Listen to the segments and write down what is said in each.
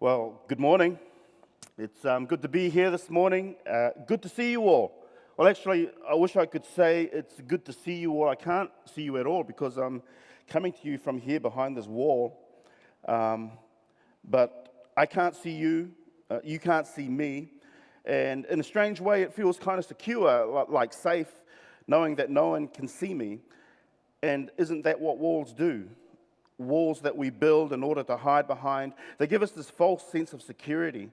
Well, good morning. It's good to be here this morning. Good to see you all. Well, actually, I wish I could say it's good to see you all. I can't see you at all because I'm coming to you from here behind this wall. But I can't see you. You can't see me. And in a strange way, it feels kind of secure, like safe, knowing that no one can see me. And isn't that what walls do? Walls that we build in order to hide behind. They give us this false sense of security.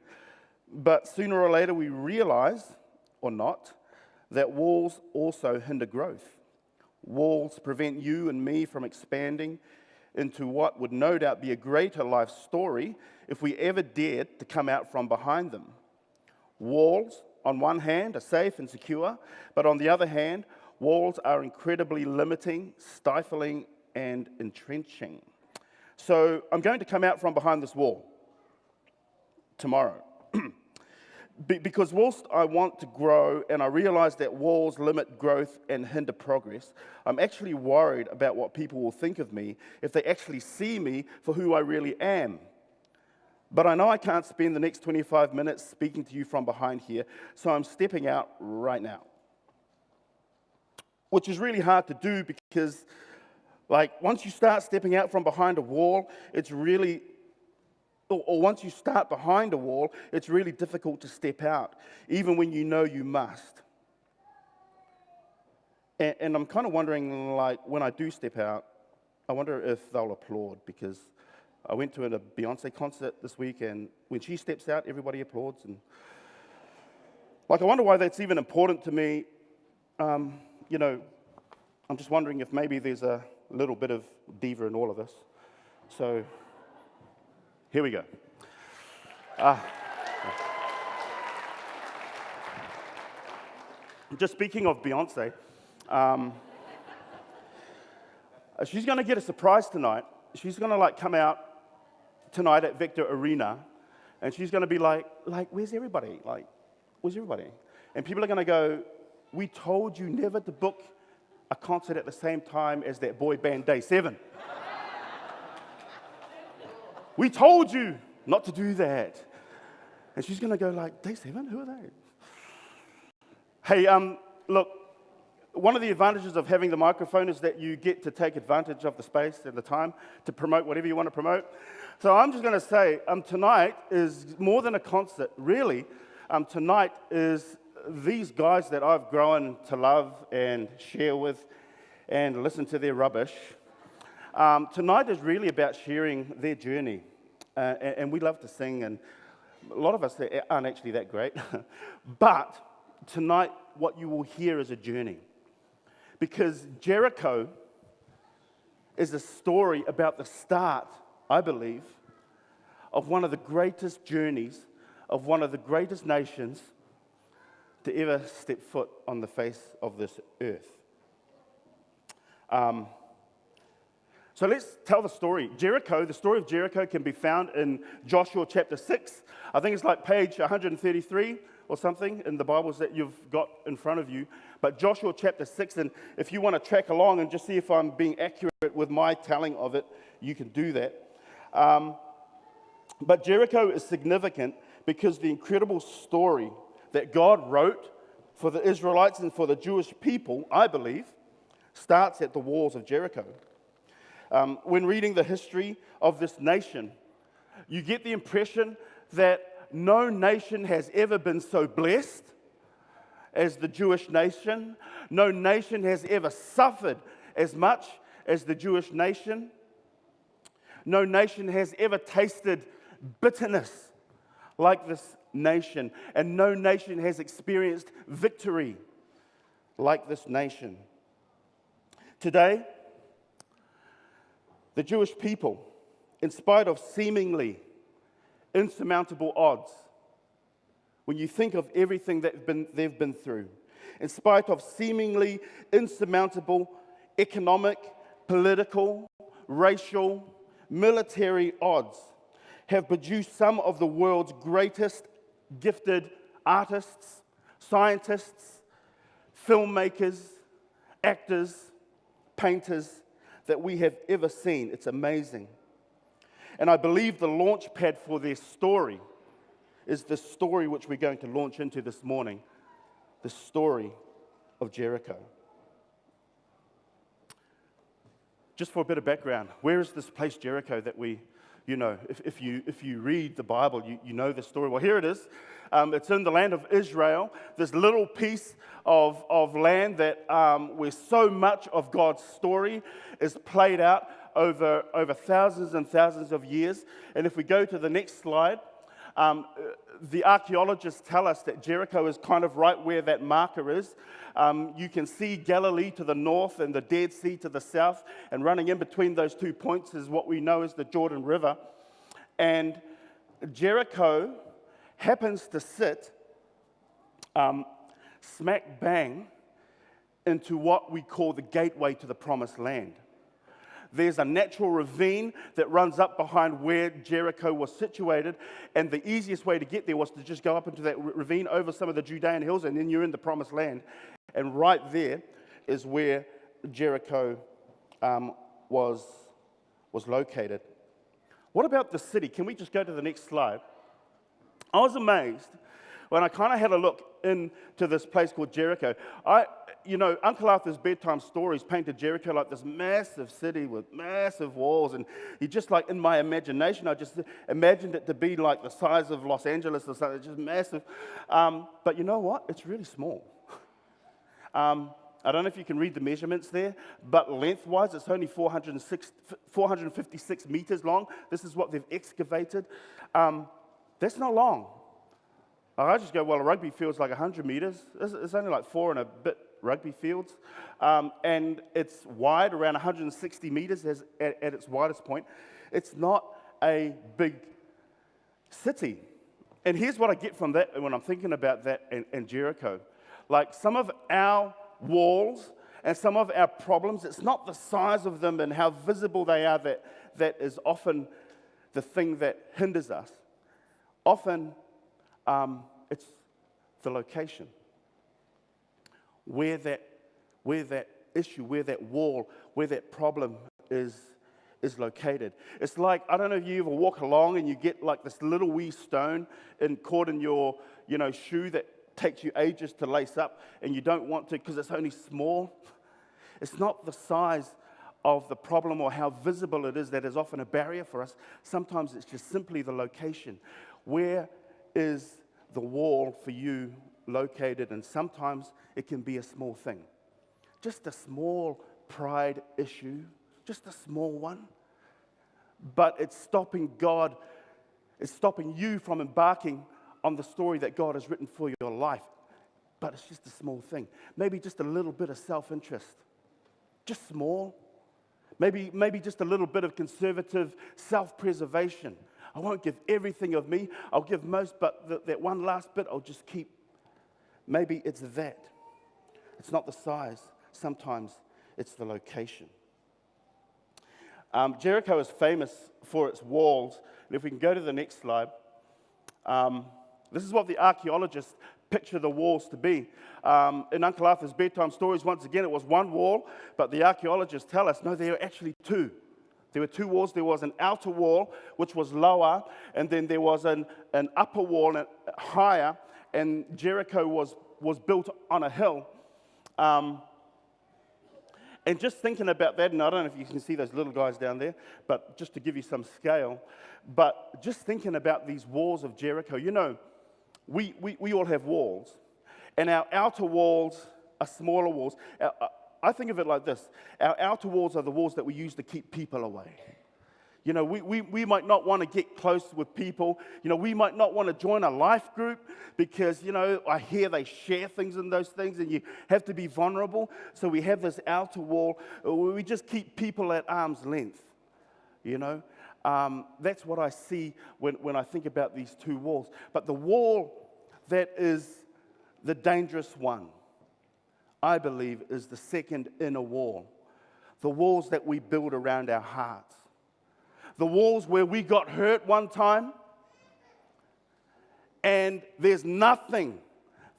But sooner or later we realize, or not, that walls also hinder growth. Walls prevent you and me from expanding into what would no doubt be a greater life story if we ever dared to come out from behind them. Walls, on one hand, are safe and secure, but on the other hand, walls are incredibly limiting, stifling, and entrenching. So I'm going to come out from behind this wall tomorrow. Because whilst I want to grow and I realize that walls limit growth and hinder progress, I'm actually worried about what people will think of me if they actually see me for who I really am. But I know I can't spend the next 25 minutes speaking to you from behind here, so I'm stepping out right now. Which is really hard to do because once you start stepping out from behind a wall, once you start behind a wall, it's really difficult to step out, even when you know you must. And I'm kind of wondering, when I do step out, I wonder if they'll applaud, because I went to a Beyonce concert this week, and when she steps out, everybody applauds. And I wonder why that's even important to me. I'm just wondering if maybe there's a little bit of diva in all of us. So, here we go. Just speaking of Beyonce, she's going to get a surprise tonight. She's going to come out tonight at Vector Arena, and she's going to be like, where's everybody? Where's everybody? And people are going to go, we told you never to book a concert at the same time as that boy band Day 7. We told you not to do that. And she's going to go Day 7? Who are they? Hey, look, one of the advantages of having the microphone is that you get to take advantage of the space and the time to promote whatever you want to promote. So I'm just going to say, tonight is more than a concert, really. Tonight is these guys that I've grown to love and share with and listen to their rubbish. Tonight is really about sharing their journey. And we love to sing, and a lot of us aren't actually that great. But tonight, what you will hear is a journey. Because Jericho is a story about the start, I believe, of one of the greatest journeys of one of the greatest nations to ever step foot on the face of this earth. So let's tell the story. Jericho, the story of Jericho can be found in Joshua chapter 6. I think it's page 133 or something in the Bibles that you've got in front of you. But Joshua chapter 6, and if you want to track along and just see if I'm being accurate with my telling of it, you can do that. But Jericho is significant because the incredible story that God wrote for the Israelites and for the Jewish people, I believe, starts at the walls of Jericho. When reading the history of this nation, you get the impression that no nation has ever been so blessed as the Jewish nation. No nation has ever suffered as much as the Jewish nation. No nation has ever tasted bitterness like this nation. And no nation has experienced victory like this nation. Today, the Jewish people, in spite of seemingly insurmountable odds, when you think of everything that they've been through, in spite of seemingly insurmountable economic, political, racial, military odds, have produced some of the world's greatest gifted artists, scientists, filmmakers, actors, painters that we have ever seen. It's amazing. And I believe the launch pad for their story is the story which we're going to launch into this morning, the story of Jericho. Just for a bit of background, where is this place Jericho that we, if you read the Bible, you know the story. Well, here it is. It's in the land of Israel, this little piece of land that where so much of God's story is played out over thousands and thousands of years. And if we go to the next slide, the archaeologists tell us that Jericho is kind of right where that marker is. You can see Galilee to the north and the Dead Sea to the south, and running in between those 2 points is what we know as the Jordan River. And Jericho happens to sit smack bang into what we call the gateway to the Promised Land. There's a natural ravine that runs up behind where Jericho was situated, and the easiest way to get there was to just go up into that ravine over some of the Judean hills, and then you're in the Promised Land. And right there is where Jericho was located. What about the city? Can we just go to the next slide? I was amazed when I kind of had a look into this place called Jericho. Uncle Arthur's bedtime stories painted Jericho like this massive city with massive walls, and you just like, in my imagination, I just imagined it to be like the size of Los Angeles or something, just massive. But you know what? It's really small. I don't know if you can read the measurements there, but lengthwise, it's only 456 meters long. This is what they've excavated. That's not long. I just go, well, a rugby field's like 100 meters. It's only like 4 and a bit rugby fields. And it's wide, around 160 meters at its widest point. It's not a big city. And here's what I get from that when I'm thinking about that and Jericho. Like some of our walls and some of our problems, it's not the size of them and how visible they are that is often the thing that hinders us. Often, it's the location. Where that issue, where that wall, where that problem is located. It's like, I don't know if you ever walk along and you get like this little wee stone caught in your shoe that takes you ages to lace up, and you don't want to because it's only small. It's not the size of the problem or how visible it is that is often a barrier for us. Sometimes it's just simply the location. Where is the wall for you located? And sometimes it can be a small thing. Just a small pride issue, just a small one. But it's stopping God, it's stopping you from embarking on the story that God has written for your life. But it's just a small thing. Maybe just a little bit of self-interest. Just small. Maybe just a little bit of conservative self-preservation. I won't give everything of me. I'll give most, but that one last bit I'll just keep. Maybe it's that. It's not the size. Sometimes it's the location. Jericho is famous for its walls. And if we can go to the next slide, this is what the archaeologists picture the walls to be. In Uncle Arthur's bedtime stories, once again, it was one wall, but the archaeologists tell us, no, there are actually two. There were two walls. There was an outer wall, which was lower, and then there was an upper wall higher, and Jericho was built on a hill. And just thinking about that, and I don't know if you can see those little guys down there, but just to give you some scale, but just thinking about these walls of Jericho, we all have walls, and our outer walls are smaller walls. I think of it like this. Our outer walls are the walls that we use to keep people away. We might not want to get close with people. We might not want to join a life group because, I hear they share things in those things and you have to be vulnerable. So we have this outer wall. We just keep people at arm's length, That's what I see when I think about these two walls. But the wall that is the dangerous one, I believe, is the second inner wall. The walls that we build around our hearts. The walls where we got hurt one time, and there's nothing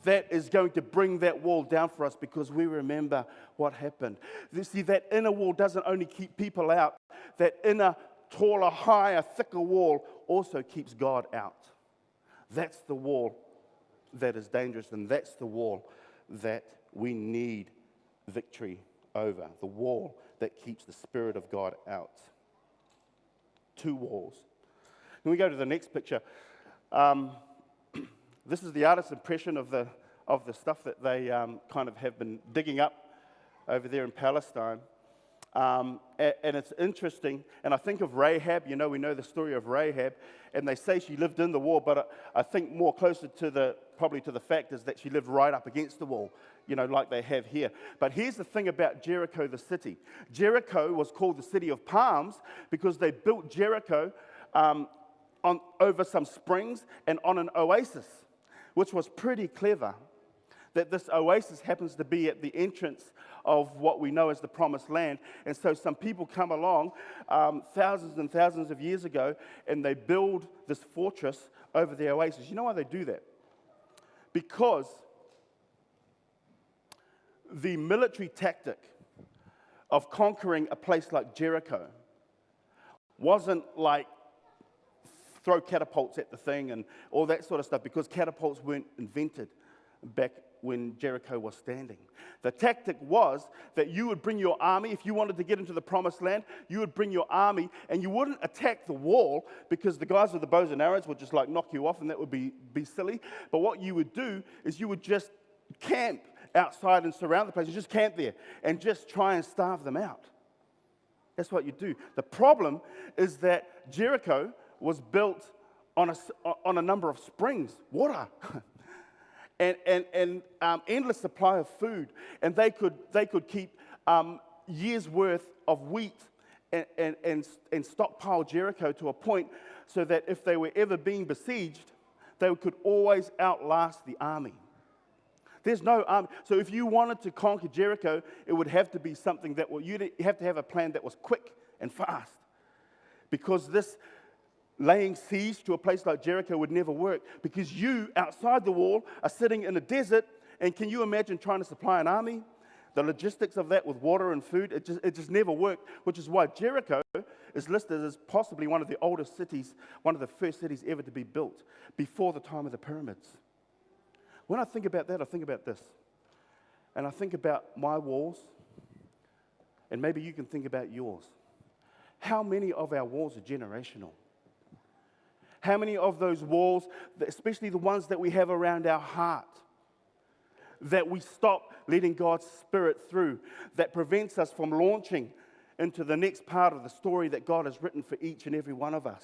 that is going to bring that wall down for us because we remember what happened. You see, that inner wall doesn't only keep people out. That inner taller, higher, thicker wall also keeps God out. That's the wall that is dangerous, and that's the wall that we need victory over. The wall that keeps the Spirit of God out. 2 walls. When we go to the next picture, this is the artist's impression of the stuff that they kind of have been digging up over there in Palestine. And it's interesting, and I think of Rahab. We know the story of Rahab, and they say she lived in the wall, but I think more closer to probably to the fact is that she lived right up against the wall, like they have here. But here's the thing about Jericho, the city. Jericho was called the City of Palms because they built Jericho over some springs and on an oasis, which was pretty clever. That this oasis happens to be at the entrance of what we know as the Promised Land. And so some people come along thousands and thousands of years ago, and they build this fortress over the oasis. You know why they do that? Because the military tactic of conquering a place like Jericho wasn't like throw catapults at the thing and all that sort of stuff, because catapults weren't invented back when Jericho was standing. The tactic was that you would bring your army. If you wanted to get into the Promised Land, you would bring your army, and you wouldn't attack the wall because the guys with the bows and arrows would just like knock you off, and that would be silly. But what you would do is you would just camp outside and surround the place. You just camp there and just try and starve them out. That's what you do. The problem is that Jericho was built on a number of springs, water. And endless supply of food, and they could keep years' worth of wheat and stockpile Jericho to a point so that if they were ever being besieged, they could always outlast the army. There's no army. So if you wanted to conquer Jericho, it would have to be something that you'd have to have a plan that was quick and fast, because this laying siege to a place like Jericho would never work, because you, outside the wall, are sitting in a desert, and can you imagine trying to supply an army? The logistics of that with water and food, it just never worked, which is why Jericho is listed as possibly one of the oldest cities, one of the first cities ever to be built, before the time of the pyramids. When I think about that, I think about this. And I think about my walls, and maybe you can think about yours. How many of our walls are generational? How many of those walls, especially the ones that we have around our heart, that we stop letting God's Spirit through, that prevents us from launching into the next part of the story that God has written for each and every one of us?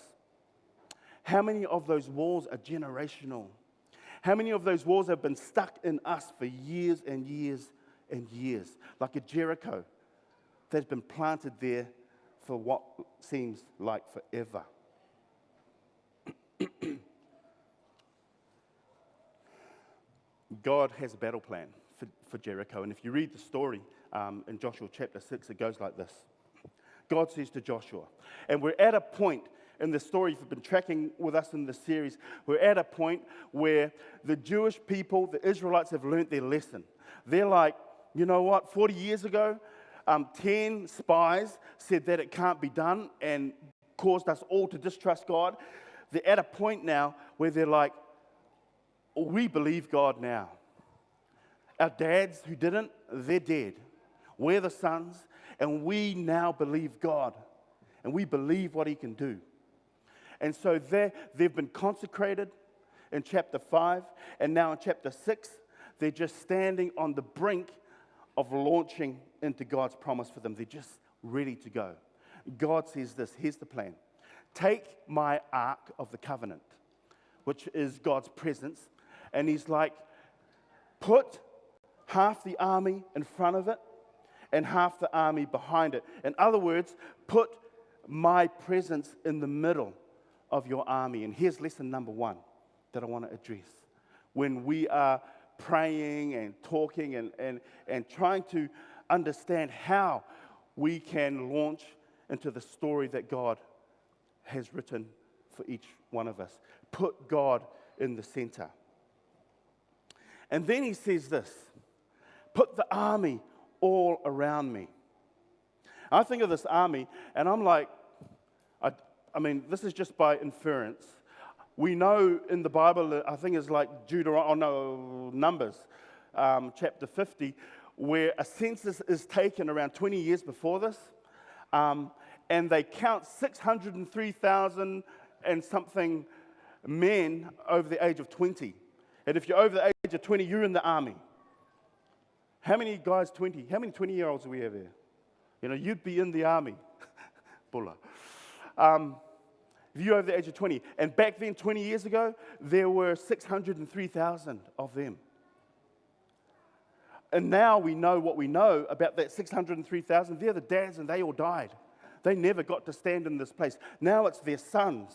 How many of those walls are generational? How many of those walls have been stuck in us for years and years and years, like a Jericho that's been planted there for what seems like forever? God has a battle plan for Jericho. And if you read the story in Joshua chapter 6, it goes like this. God says to Joshua, and we're at a point in the story, if you've been tracking with us in the series, we're at a point where the Jewish people, the Israelites, have learned their lesson. They're like, you know what, 40 years ago, 10 spies said that it can't be done and caused us all to distrust God. They're at a point now where they're like, we believe God now. Our dads who didn't, they're dead. We're the sons, and we now believe God, and we believe what He can do. And so they've been consecrated in chapter 5, and now in chapter 6, they're just standing on the brink of launching into God's promise for them. They're just ready to go. God says this, here's the plan. Take my Ark of the Covenant, which is God's presence, and He's like, put half the army in front of it and half the army behind it. In other words, put my presence in the middle of your army. And here's lesson number 1 that I want to address. When we are praying and talking and trying to understand how we can launch into the story that God has written for each one of us. Put God in the center. And then He says this, put the army all around me. I think of this army, and I'm like, I mean, this is just by inference. We know in the Bible, I think it's like Numbers, chapter 50, where a census is taken around 20 years before this, and they count 603,000 and something men over the age of 20. And if you're over the age of 20, you're in the army. How many guys 20? How many 20-year-olds do we have here? You know, you'd be in the army. Bulla. If you're over the age of 20. And back then, 20 years ago, there were 603,000 of them. And now we know what we know about that 603,000. They're the dads and they all died. They never got to stand in this place. Now it's their sons.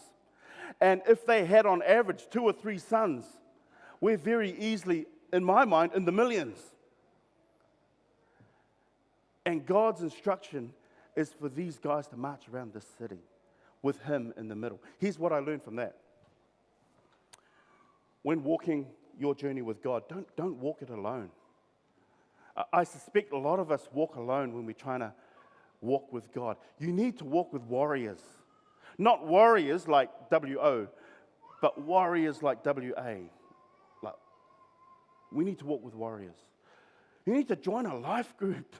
And if they had on average 2 or 3 sons, we're very easily, in my mind, in the millions. And God's instruction is for these guys to march around this city with him in the middle. Here's what I learned from that. When walking your journey with God, don't walk it alone. I suspect a lot of us walk alone when we're trying to walk with God. You need to walk with warriors. Not warriors like W-O, but warriors like W-A. Like, we need to walk with warriors. You need to join a life group.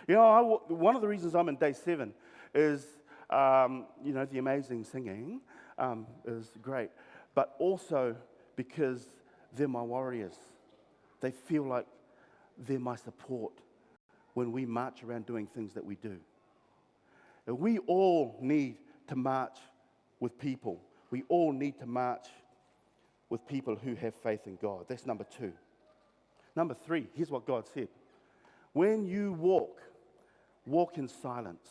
You know, one of the reasons I'm in day 7 is, the amazing singing is great, but also because they're my warriors. They feel like they're my support when we march around doing things that we do. And we all need to march with people. We all need to march with people who have faith in God. That's number 2. Number 3, here's what God said. When you walk in silence.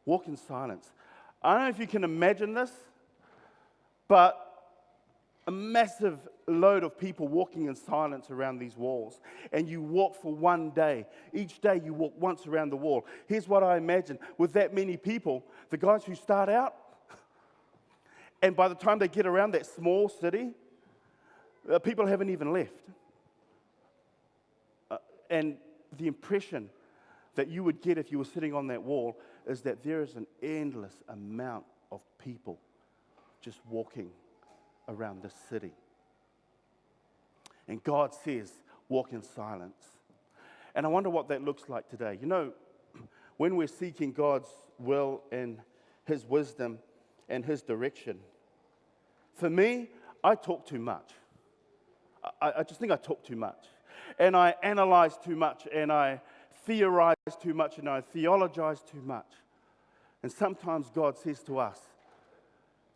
Walk in silence. I don't know if you can imagine this, but a massive load of people walking in silence around these walls. And you walk for one day. Each day you walk once around the wall. Here's what I imagine. With that many people, the guys who start out, and by the time they get around that small city, people haven't even left. And the impression that you would get if you were sitting on that wall is that there is an endless amount of people just walking around this city. And God says, walk in silence. And I wonder what that looks like today. You know, when we're seeking God's will and his wisdom and his direction, for me, I talk too much. I just think I talk too much. And I analyze too much, and I theorize too much, and I theologize too much. And sometimes God says to us,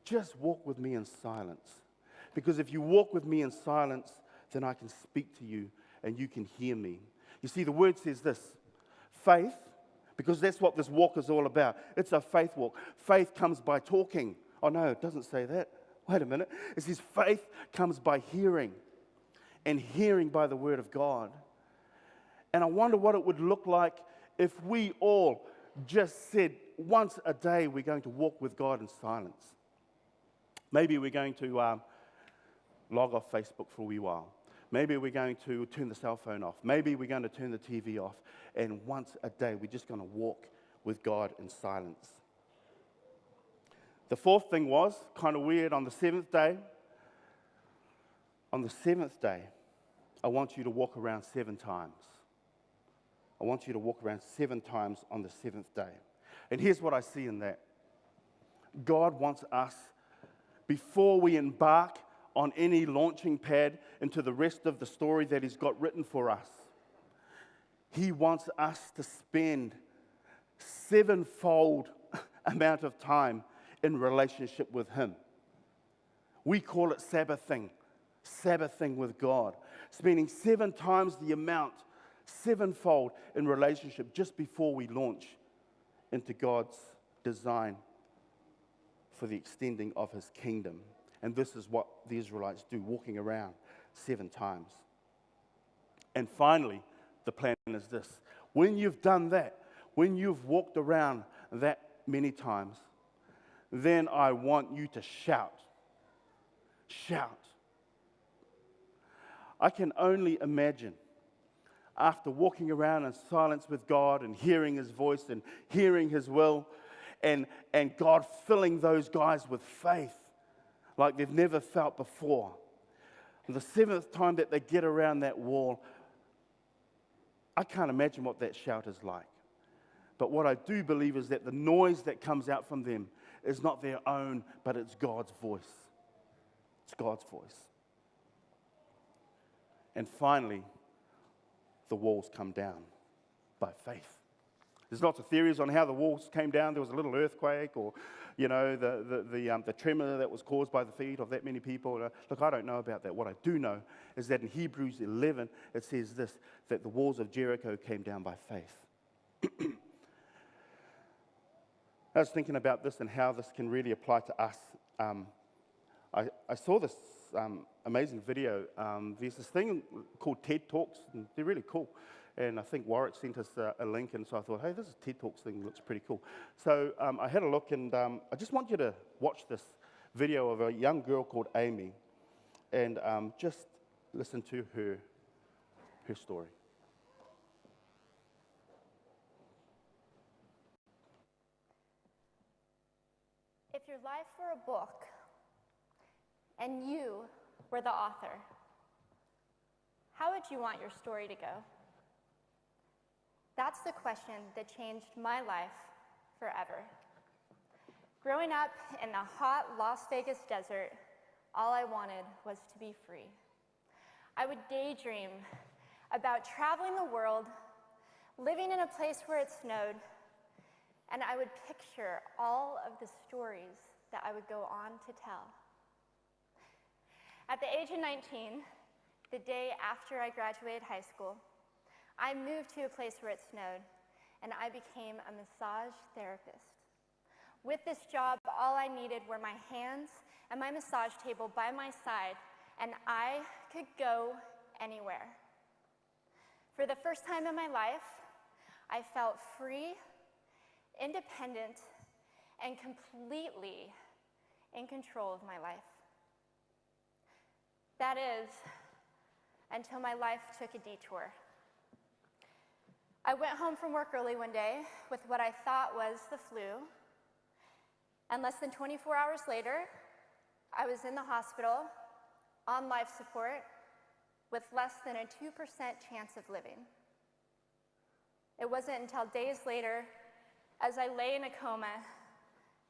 just walk with me in silence. Because if you walk with me in silence, then I can speak to you and you can hear me. You see, the word says this, faith, because that's what this walk is all about. It's a faith walk. Faith comes by talking. Oh no, it doesn't say that. Wait a minute. It says faith comes by hearing, and hearing by the word of God. And I wonder what it would look like if we all just said once a day we're going to walk with God in silence. Maybe we're going to log off Facebook for a wee while. Maybe we're going to turn the cell phone off. Maybe we're going to turn the TV off. And once a day we're just going to walk with God in silence. The 4th thing was kind of weird. On the 7th day, I want you to walk around 7 times. I want you to walk around 7 times on the 7th day. And here's what I see in that. God wants us, before we embark on any launching pad into the rest of the story that he's got written for us, he wants us to spend 7-fold amount of time in relationship with him. We call it Sabbathing with God. Spending 7 times the amount, 7-fold in relationship just before we launch into God's design for the extending of his kingdom. And this is what the Israelites do, walking around 7 times. And finally, the plan is this. When you've done that, when you've walked around that many times, then I want you to shout. Shout. I can only imagine, after walking around in silence with God and hearing his voice and hearing his will, and God filling those guys with faith like they've never felt before. And the seventh time that they get around that wall, I can't imagine what that shout is like. But what I do believe is that the noise that comes out from them is not their own, but it's God's voice. It's God's voice. And finally, the walls come down by faith. There's lots of theories on how the walls came down. There was a little earthquake, or, the tremor that was caused by the feet of that many people. Look, I don't know about that. What I do know is that in Hebrews 11, it says this, that the walls of Jericho came down by faith. I was thinking about this and how this can really apply to us. I saw this amazing video. There's this thing called TED Talks, and they're really cool. And I think Warwick sent us a link, and so I thought, hey, this TED Talks thing looks pretty cool. So I had a look, and I just want you to watch this video of a young girl called Amy, and just listen to her story. If your life were a book, and you were the author, how would you want your story to go? That's the question that changed my life forever. Growing up in the hot Las Vegas desert, all I wanted was to be free. I would daydream about traveling the world, living in a place where it snowed, and I would picture all of the stories that I would go on to tell. At the age of 19, the day after I graduated high school, I moved to a place where it snowed, and I became a massage therapist. With this job, all I needed were my hands and my massage table by my side, and I could go anywhere. For the first time in my life, I felt free, independent, and completely in control of my life. That is, until my life took a detour. I went home from work early one day with what I thought was the flu, and less than 24 hours later, I was in the hospital on life support with less than a 2% chance of living. It wasn't until days later, as I lay in a coma,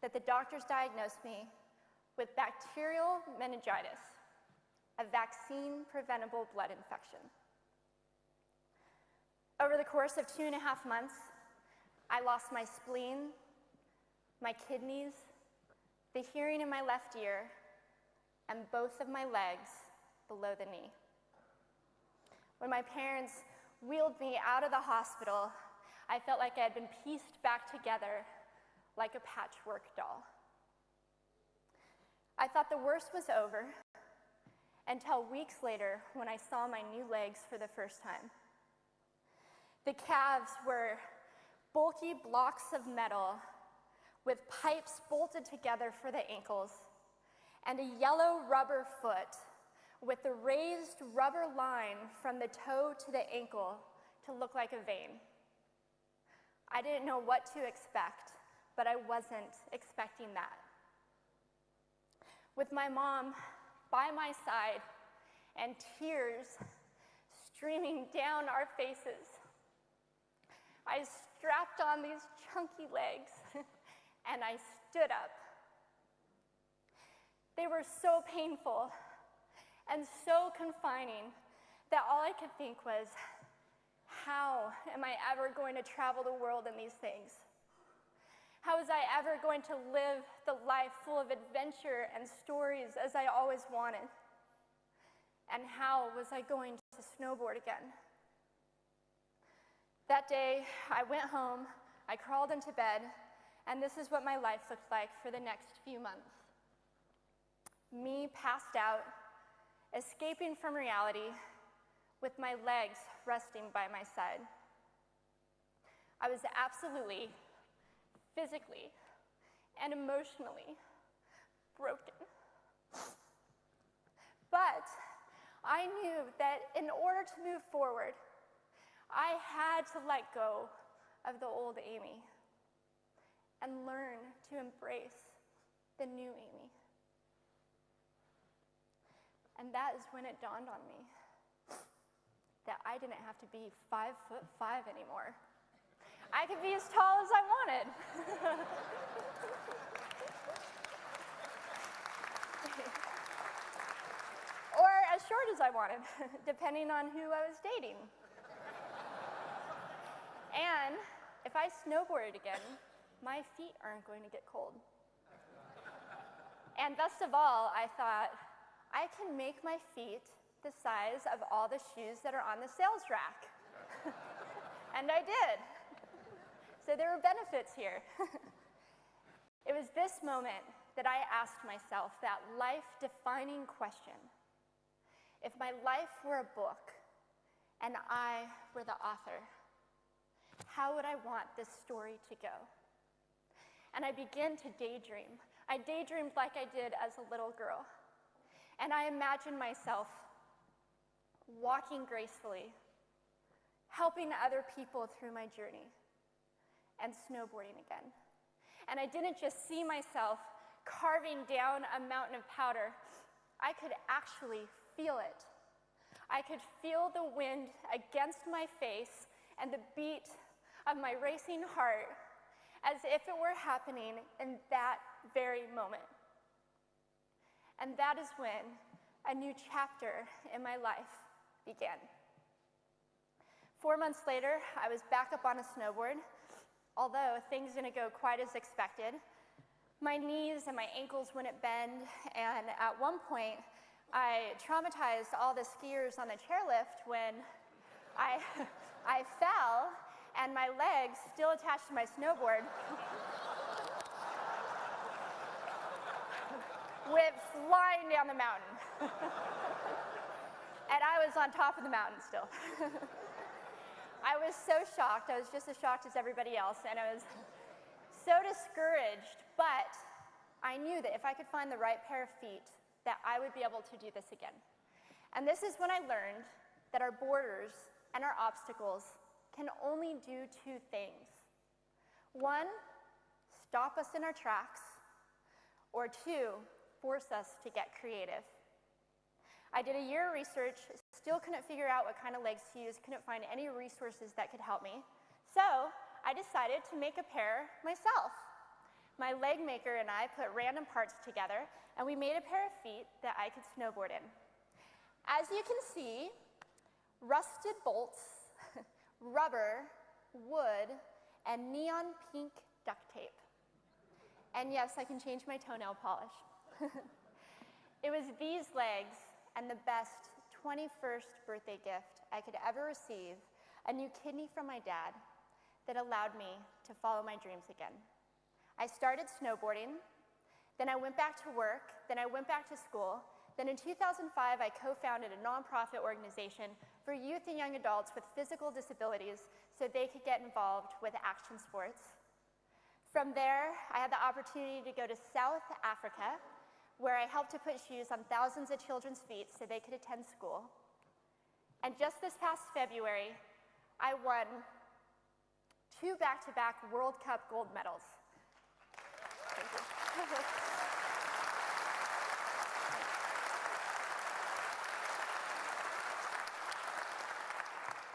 that the doctors diagnosed me with bacterial meningitis, a vaccine-preventable blood infection. Over the course of 2.5 months, I lost my spleen, my kidneys, the hearing in my left ear, and both of my legs below the knee. When my parents wheeled me out of the hospital, I felt like I had been pieced back together like a patchwork doll. I thought the worst was over until weeks later when I saw my new legs for the first time. The calves were bulky blocks of metal with pipes bolted together for the ankles, and a yellow rubber foot with the raised rubber line from the toe to the ankle to look like a vein. I didn't know what to expect, but I wasn't expecting that. With my mom by my side and tears streaming down our faces, I strapped on these chunky legs and I stood up. They were so painful and so confining that all I could think was, how am I ever going to travel the world in these things? How was I ever going to live the life full of adventure and stories as I always wanted? And how was I going to snowboard again? That day, I went home, I crawled into bed, and this is what my life looked like for the next few months. Me passed out, escaping from reality, with my legs resting by my side. I was absolutely, physically, and emotionally broken. But I knew that in order to move forward, I had to let go of the old Amy. and learn to embrace the new Amy. And that is when it dawned on me that I didn't have to be 5'5" anymore. I could be as tall as I wanted. Or as short as I wanted, depending on who I was dating. And if I snowboarded again, my feet aren't going to get cold. And best of all, I thought, I can make my feet the size of all the shoes that are on the sales rack. And I did. So there were benefits here. It was this moment that I asked myself that life-defining question. If my life were a book and I were the author, how would I want this story to go? And I began to daydream. I daydreamed like I did as a little girl. And I imagined myself walking gracefully, helping other people through my journey, and snowboarding again. And I didn't just see myself carving down a mountain of powder. I could actually feel it. I could feel the wind against my face and the beat of my racing heart as if it were happening in that very moment. And that is when a new chapter in my life began. 4 months later, I was back up on a snowboard, although things didn't go quite as expected. My knees and my ankles wouldn't bend, and at one point, I traumatized all the skiers on the chairlift when I fell, and my legs, still attached to my snowboard, went flying down the mountain. And I was on top of the mountain still. I was so shocked. I was just as shocked as everybody else, and I was so discouraged, but I knew that if I could find the right pair of feet, that I would be able to do this again. And this is when I learned that our borders and our obstacles can only do two things. One, stop us in our tracks, or two, force us to get creative. I did a year of research, still couldn't figure out what kind of legs to use, couldn't find any resources that could help me. So I decided to make a pair myself. My leg maker and I put random parts together, and we made a pair of feet that I could snowboard in. As you can see, rusted bolts, rubber, wood, and neon pink duct tape. And yes, I can change my toenail polish. It was these legs and the best 21st birthday gift I could ever receive, a new kidney from my dad, that allowed me to follow my dreams again. I started snowboarding, then I went back to work, then I went back to school, then in 2005 I co-founded a nonprofit organization for youth and young adults with physical disabilities so they could get involved with action sports. From there, I had the opportunity to go to South Africa, where I helped to put shoes on thousands of children's feet so they could attend school. And just this past February, I won 2 back-to-back World Cup gold medals. Thank you.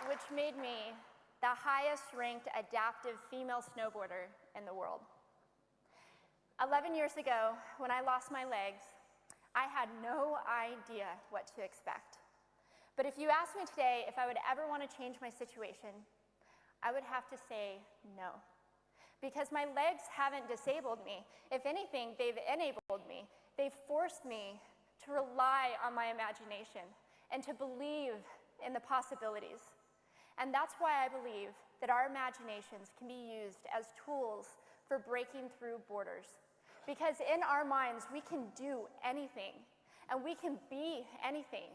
Which made me the highest-ranked adaptive female snowboarder in the world. 11 years ago, when I lost my legs, I had no idea what to expect. But if you ask me today if I would ever want to change my situation, I would have to say no. Because my legs haven't disabled me. If anything, they've enabled me. They've forced me to rely on my imagination and to believe in the possibilities. And that's why I believe that our imaginations can be used as tools for breaking through borders. Because in our minds, we can do anything, and we can be anything.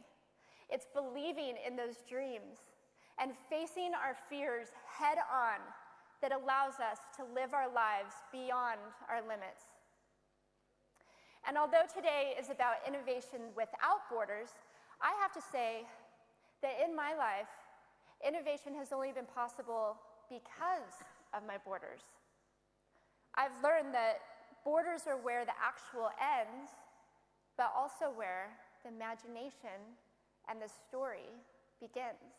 It's believing in those dreams and facing our fears head on that allows us to live our lives beyond our limits. And although today is about innovation without borders, I have to say that in my life, innovation has only been possible because of my borders. I've learned that borders are where the actual ends, but also where the imagination and the story begins.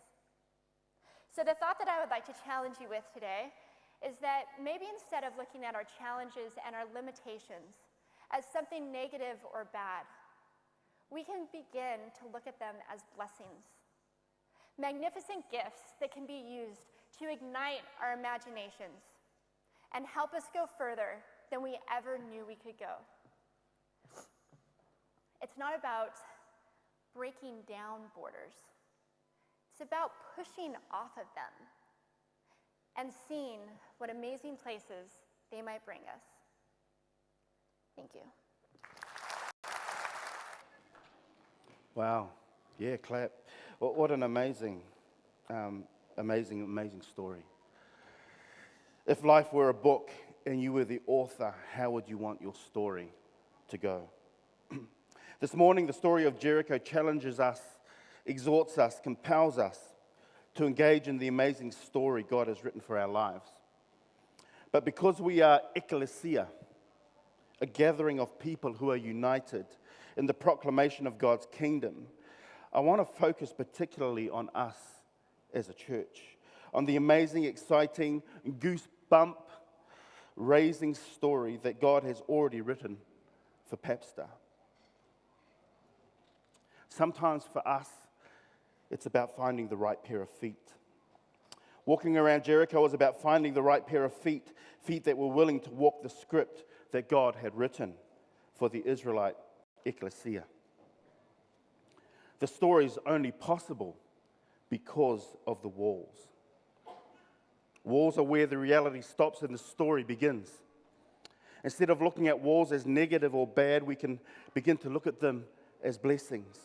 So the thought that I would like to challenge you with today is that maybe instead of looking at our challenges and our limitations as something negative or bad, we can begin to look at them as blessings, magnificent gifts that can be used to ignite our imaginations and help us go further than we ever knew we could go. It's not about breaking down borders. It's about pushing off of them and seeing what amazing places they might bring us. Thank you. Wow. Yeah, clap. What an amazing story. If life were a book and you were the author, how would you want your story to go? This morning, the story of Jericho challenges us, exhorts us, compels us to engage in the amazing story God has written for our lives. But because we are ecclesia, a gathering of people who are united in the proclamation of God's kingdom, I want to focus particularly on us as a church, on the amazing, exciting, goosebump-raising story that God has already written for Papster. Sometimes for us, it's about finding the right pair of feet. Walking around Jericho was about finding the right pair of feet, feet that were willing to walk the script that God had written for the Israelite ecclesia. The story is only possible because of the walls. Walls are where the reality stops and the story begins. Instead of looking at walls as negative or bad, we can begin to look at them as blessings.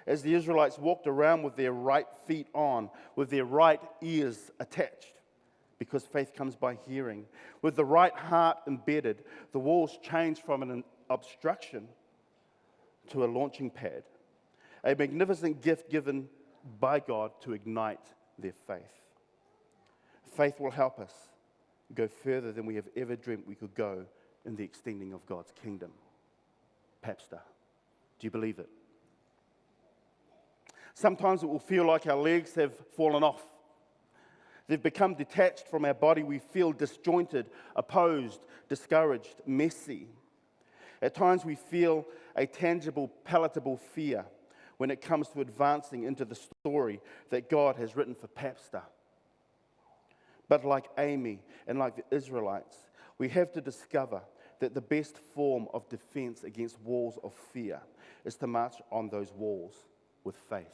As the Israelites walked around with their right feet on, with their right ears attached, because faith comes by hearing, with the right heart embedded, the walls changed from an obstruction to a launching pad, a magnificent gift given by God to ignite their faith. Faith will help us go further than we have ever dreamt we could go in the extending of God's kingdom. Papster, do you believe it? Sometimes it will feel like our legs have fallen off. They've become detached from our body. We feel disjointed, opposed, discouraged, messy. At times we feel a tangible, palatable fear when it comes to advancing into the story that God has written for Papster. But like Amy and like the Israelites, we have to discover that the best form of defense against walls of fear is to march on those walls with faith.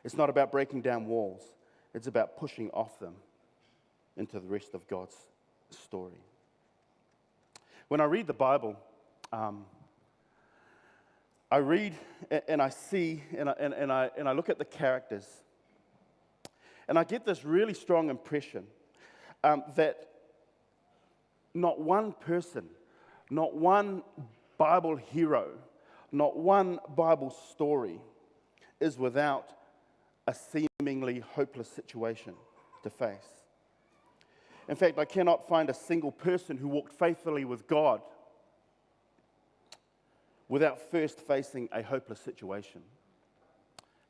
It's not about breaking down walls. It's about pushing off them into the rest of God's story. When I read the Bible, I read and I see and I look at the characters, and I get this really strong impression that not one person, not one Bible hero, not one Bible story is without a seemingly hopeless situation to face. In fact, I cannot find a single person who walked faithfully with God without first facing a hopeless situation.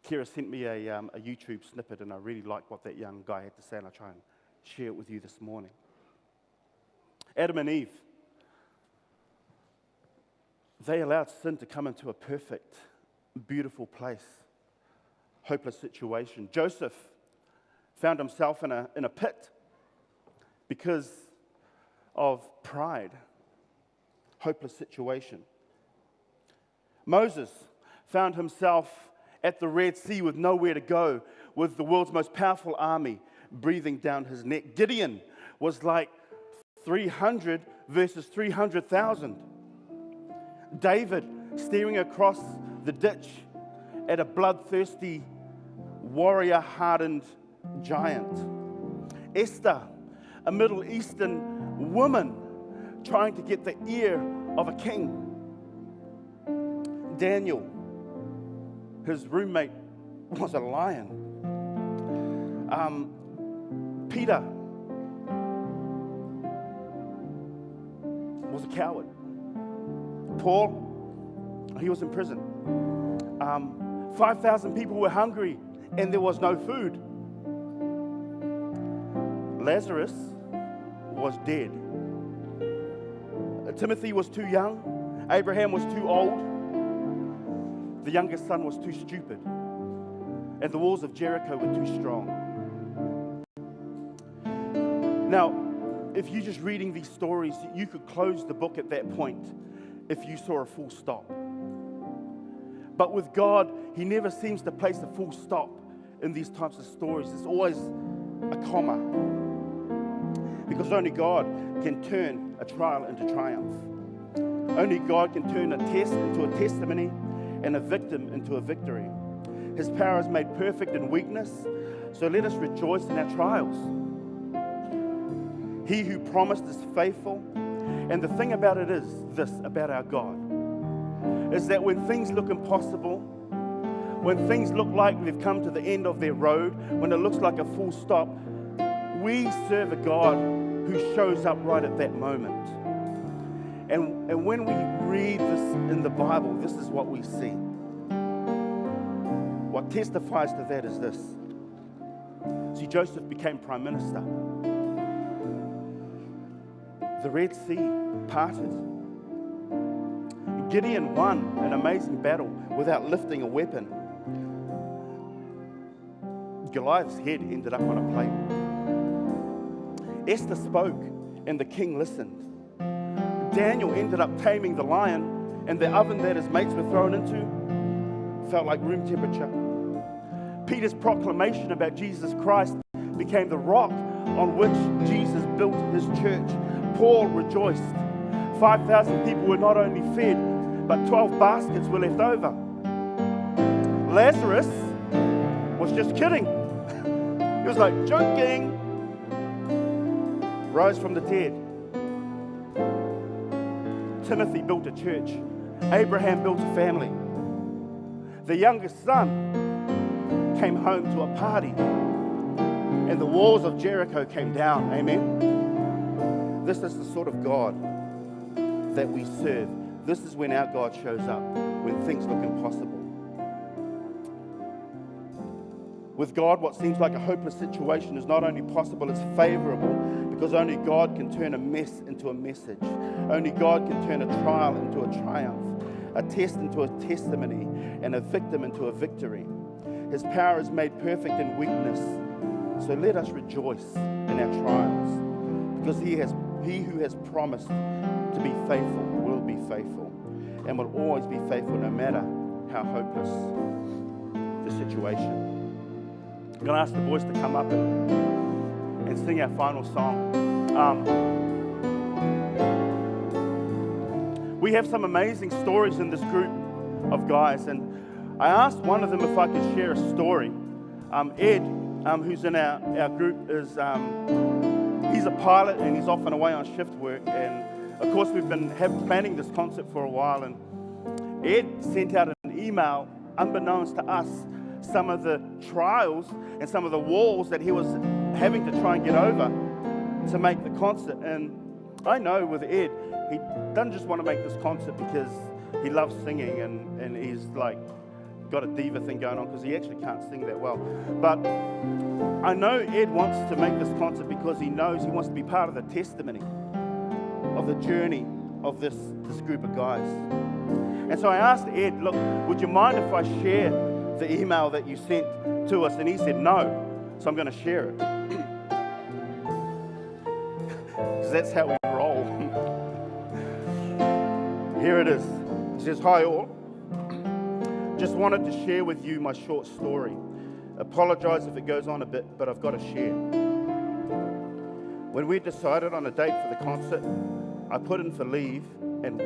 Kira sent me a YouTube snippet, and I really liked what that young guy had to say, and I'll try and share it with you this morning. Adam and Eve, they allowed sin to come into a perfect, beautiful place. Hopeless situation. Joseph found himself in a pit because of pride. Hopeless situation. Moses found himself at the Red Sea with nowhere to go, with the world's most powerful army breathing down his neck. Gideon was like 300 versus 300,000. David staring across the ditch at a bloodthirsty, warrior-hardened giant. Esther, a Middle Eastern woman trying to get the ear of a king. Daniel, his roommate was a lion. Peter, coward. Paul, he was in prison. 5,000 people were hungry and there was no food. Lazarus was dead. Timothy was too young. Abraham was too old. The youngest son was too stupid. And the walls of Jericho were too strong. Now, if you're just reading these stories, you could close the book at that point if you saw a full stop. But with God, He never seems to place a full stop in these types of stories. It's always a comma. Because only God can turn a trial into triumph. Only God can turn a test into a testimony and a victim into a victory. His power is made perfect in weakness, so let us rejoice in our trials. He who promised is faithful. And the thing about it is this, about our God, is that when things look impossible, when things look like they've come to the end of their road, when it looks like a full stop, we serve a God who shows up right at that moment. And when we read this in the Bible, this is what we see. What testifies to that is this. See, Joseph became prime minister. The Red Sea parted. Gideon won an amazing battle without lifting a weapon. Goliath's head ended up on a plate. Esther spoke and the king listened. Daniel ended up taming the lion, and the oven that his mates were thrown into felt like room temperature. Peter's proclamation about Jesus Christ became the rock on which Jesus built his church. Paul rejoiced. 5,000 people were not only fed, but 12 baskets were left over. Lazarus was just kidding. He was like, joking. Rose from the dead. Timothy built a church. Abraham built a family. The youngest son came home to a party, and the walls of Jericho came down. Amen. This is the sort of God that we serve. This is when our God shows up, when things look impossible. With God, what seems like a hopeless situation is not only possible, it's favorable, because only God can turn a mess into a message. Only God can turn a trial into a triumph, a test into a testimony, and a victim into a victory. His power is made perfect in weakness. So let us rejoice in our trials, because He who has promised to be faithful will be faithful, and will always be faithful no matter how hopeless the situation. I'm going to ask the boys to come up and sing our final song. We have some amazing stories in this group of guys, and I asked one of them if I could share a story. Ed, who's in our group, he's a pilot and he's off and away on shift work, and of course we've been planning this concert for a while, and Ed sent out an email unbeknownst to us some of the trials and some of the walls that he was having to try and get over to make the concert. And I know with Ed, he doesn't just want to make this concert because he loves singing and he's like got a diva thing going on, because he actually can't sing that well. But I know Ed wants to make this concert because he knows he wants to be part of the testimony of the journey of this group of guys. And so I asked Ed, look, would you mind if I share the email that you sent to us? And he said no, so I'm going to share it. Because that's how we roll. Here it is. It says, hi all. Just wanted to share with you my short story. Apologise if it goes on a bit, but I've got to share. When we decided on a date for the concert, I put in for leave and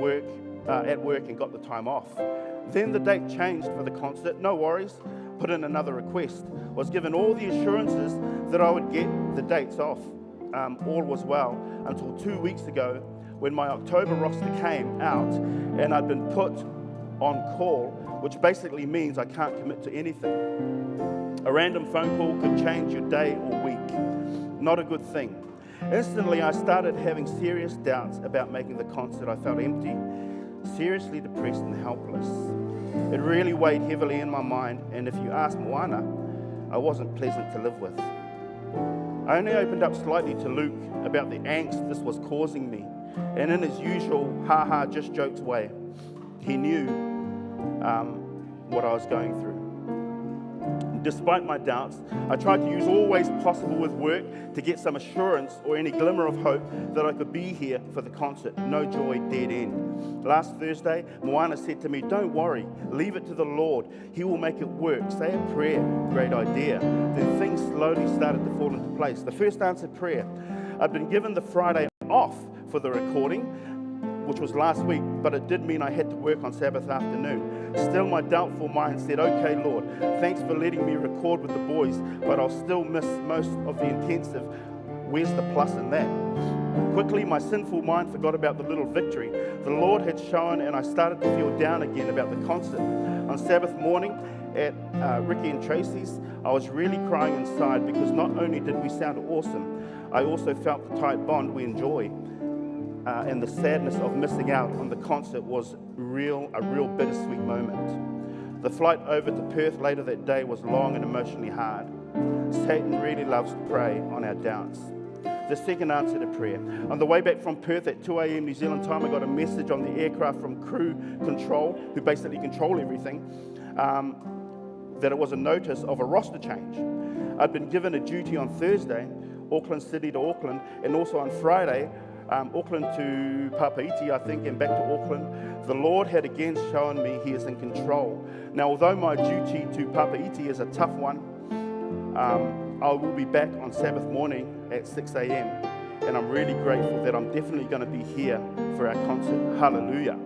at work and got the time off. Then the date changed for the concert. No worries, put in another request. Was given all the assurances that I would get the dates off. All was well until 2 weeks ago when my October roster came out and I'd been put on call, which basically means I can't commit to anything. A random phone call could change your day or week. Not a good thing. Instantly, I started having serious doubts about making the concert. I felt empty, seriously depressed and helpless. It really weighed heavily in my mind, and if you ask Moana, I wasn't pleasant to live with. I only opened up slightly to Luke about the angst this was causing me, and in his usual ha-ha, just jokes way, he knew what I was going through. Despite my doubts, I tried to use all ways possible with work to get some assurance or any glimmer of hope that I could be here for the concert. No joy, dead end. Last Thursday, Moana said to me, "Don't worry, leave it to the Lord. He will make it work. Say a prayer." Great idea. Then things slowly started to fall into place. The first answered prayer. I'd been given the Friday off for the recording, which was last week, but it did mean I had to work on Sabbath afternoon. Still, my doubtful mind said, "Okay, Lord, thanks for letting me record with the boys, but I'll still miss most of the intensive. Where's the plus in that?" Quickly, my sinful mind forgot about the little victory the Lord had shown, and I started to feel down again about the concert. On Sabbath morning at Ricky and Tracy's, I was really crying inside because not only did we sound awesome, I also felt the tight bond we enjoy. And the sadness of missing out on the concert was a real bittersweet moment. The flight over to Perth later that day was long and emotionally hard. Satan really loves to prey on our doubts. The second answer to prayer. On the way back from Perth at 2 a.m. New Zealand time, I got a message on the aircraft from crew control, who basically control everything, that it was a notice of a roster change. I'd been given a duty on Thursday, Auckland City to Auckland, and also on Friday, Auckland to Papeete, I think, and back to Auckland. The Lord had again shown me He is in control. Now, although my duty to Papeete is a tough one, I will be back on Sabbath morning at 6 a.m. And I'm really grateful that I'm definitely going to be here for our concert. Hallelujah.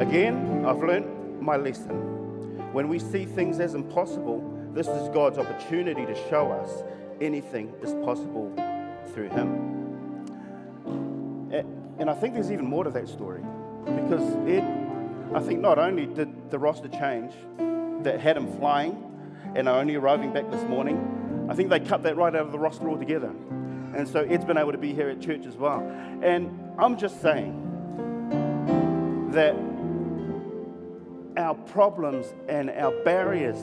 Again, I've learned my lesson. When we see things as impossible, this is God's opportunity to show us anything is possible through Him. And I think there's even more to that story, because I think not only did the roster change that had him flying and are only arriving back this morning, I think they cut that right out of the roster altogether. And so Ed's been able to be here at church as well. And I'm just saying that our problems and our barriers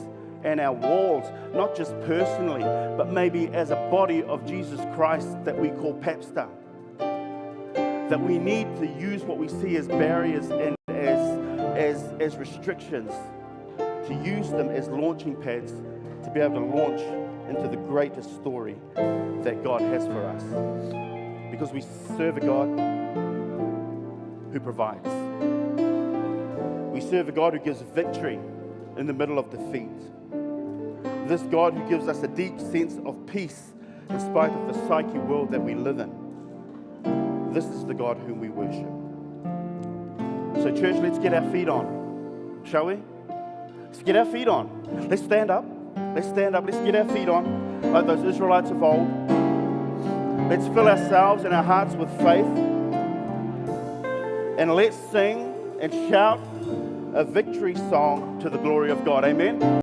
and our walls, not just personally, but maybe as a body of Jesus Christ that we call Papster, that we need to use what we see as barriers and as restrictions, to use them as launching pads to be able to launch into the greatest story that God has for us. Because we serve a God who provides. We serve a God who gives victory in the middle of defeat. This God who gives us a deep sense of peace in spite of the psyche world that we live in. This is the God whom we worship. So church, let's get our feet on, shall we? Let's get our feet on. Let's stand up. Let's stand up. Let's get our feet on like those Israelites of old. Let's fill ourselves and our hearts with faith. And let's sing and shout a victory song to the glory of God. Amen.